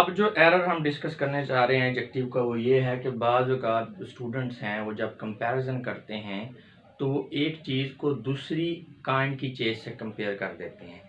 अब जो एरर हम डिस्कस करने चाह रहे हैं एडजेक्टिव का वो ये है कि बाज़ औक़ात स्टूडेंट्स हैं वो जब कंपैरिजन करते हैं तो वो एक चीज़ को दूसरी काइंड की चीज़ से कंपेयर कर देते हैं,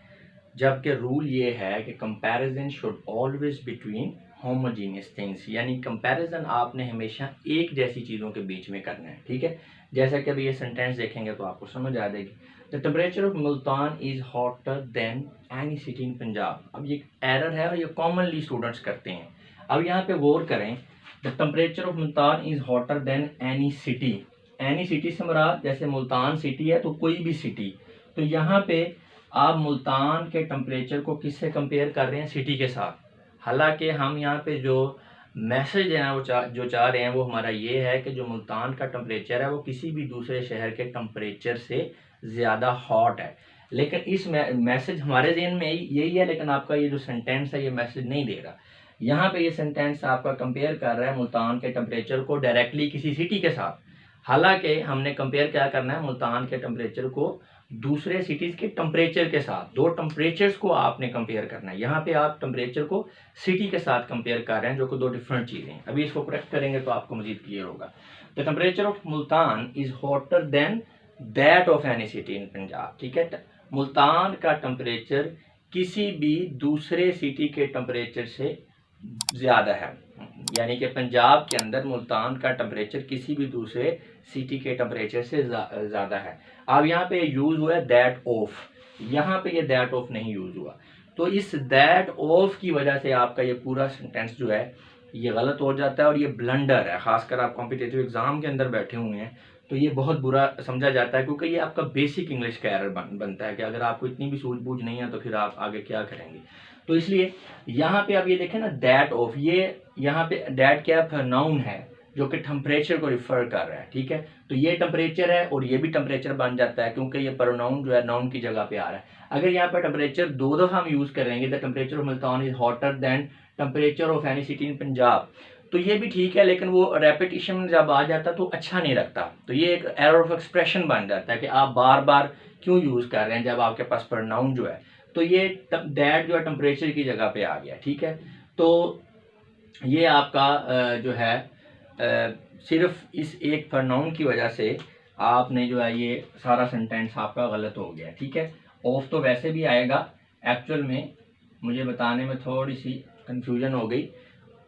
जबकि रूल ये है कि comparison should always between homogeneous things, यानी कंपैरिजन आपने हमेशा एक जैसी चीज़ों के बीच में करना है। ठीक है, जैसा कि अभी ये सेंटेंस देखेंगे तो आपको समझ आ जाएगी। The temperature of Multan is hotter then any city in Punjab. अब ये एरर है और ये कॉमनली स्टूडेंट्स करते हैं। अब यहाँ पे गौर करें, the temperature of Multan is hotter then any city. Any city से मुराद जैसे मुल्तान सिटी है तो कोई भी सिटी, तो यहाँ पे आप मुल्तान के टेम्परेचर को किससे कंपेयर कर रहे हैं? सिटी के साथ। हालांकि हम यहाँ पे जो मैसेज है वो जो चाह रहे हैं वो हमारा ये है कि जो मुल्तान का टेम्परेचर है वो किसी भी दूसरे शहर के टेम्परेचर से ज़्यादा हॉट है। लेकिन इस मैसेज हमारे ज़हन में यही है, लेकिन आपका ये जो सेंटेंस है ये मैसेज नहीं दे रहा। यहाँ पे ये सेंटेंस आपका कंपेयर कर रहा है मुल्तान के टेम्परेचर को डायरेक्टली किसी सिटी के साथ। हालांकि हमने कंपेयर क्या करना है? मुल्तान के टेम्परेचर को दूसरे सिटीज़ के टेम्परेचर के साथ। दो टेम्परेचर्स को आपने कंपेयर करना है। यहाँ पे आप टेम्परेचर को सिटी के साथ कंपेयर कर रहे हैं, जो कि दो डिफरेंट चीज़ें हैं। अभी इसको करेक्ट करेंगे तो आपको मजीद क्लियर होगा। The temperature of Multan is hotter then that of any city in Punjab. ठीक है, मुल्तान का टेम्परेचर किसी भी दूसरे सिटी के टेम्परेचर से ज़्यादा है, यानी कि पंजाब के अंदर मुल्तान का टेम्परेचर किसी भी दूसरे सिटी के टेम्परेचर से ज़्यादा है। अब यहाँ पे यूज़ हुआ है दैट ऑफ, यहाँ पे ये दैट ऑफ नहीं यूज़ हुआ, तो इस दैट ऑफ की वजह से आपका ये पूरा सेंटेंस जो है ये गलत हो जाता है और ये ब्लंडर है। ख़ासकर आप कॉम्पिटिटिव एग्ज़ाम के अंदर बैठे हुए हैं तो ये बहुत बुरा समझा जाता है, क्योंकि ये आपका बेसिक इंग्लिश का एरर बनता है कि अगर आपको इतनी भी सूझबूझ नहीं है तो फिर आप आगे क्या करेंगे। तो इसलिए यहाँ पे आप ये देखें ना, दैट ऑफ, ये यहाँ पे दैट क्या है? नाउन है जो कि टेम्परेचर को रिफर कर रहा है। ठीक है, तो ये टेम्परेचर है और ये भी टेम्परेचर बन जाता है क्योंकि ये प्रोनाउन जो है नाउन की जगह पे आ रहा है। अगर यहाँ पर टेम्परेचर दो दफ़ा हम यूज़ करेंगे, the temperature of Multan is hotter then temperature of any city in Punjab, तो ये भी ठीक है, लेकिन वो रेपिटेशन जब आ जाता तो अच्छा नहीं लगता। तो ये एक एरर ऑफ एक्सप्रेशन बन जाता है कि आप बार बार क्यों यूज़ कर रहे हैं जब आपके पास प्रोनाउन जो है। तो ये दैट जो है टेम्परेचर की जगह पे आ गया। ठीक है, तो ये आपका जो है सिर्फ इस एक प्रोनाउन की वजह से आपने जो है ये सारा सेंटेंस आपका गलत हो गया। ठीक है, ऑफ तो वैसे भी आएगा, एक्चुअल में मुझे बताने में थोड़ी सी कंफ्यूजन हो गई,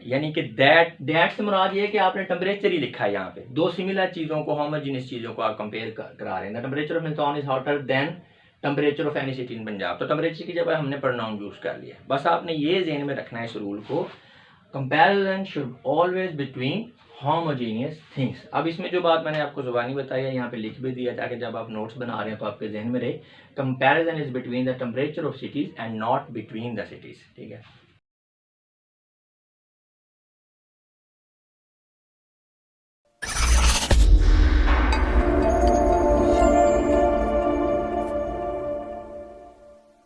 यानी कि दैट से मुराद ये है कि आपने टेम्परेचर ही लिखा है। यहाँ पे दो सिमिलर चीज़ों को, होमोजेनियस चीज़ों को आप कंपेयर करा रहे हैं। Temperature of Multan is hotter then temperature of any city in Punjab, तो टेम्परेचर की जगह हमने प्रोनाउन यूज़ कर लिया। बस आपने ये ज़हन में रखना है इस रूल को, comparison should always between homogeneous things. अब इसमें जो बात मैंने आपको ज़ुबानी बताई है यहाँ पे लिख भी दिया ताकि जब आप नोट्स बना रहे हैं तो आपके जहन में रहे, comparison is between the temperature of cities and not between the cities. ठीक है।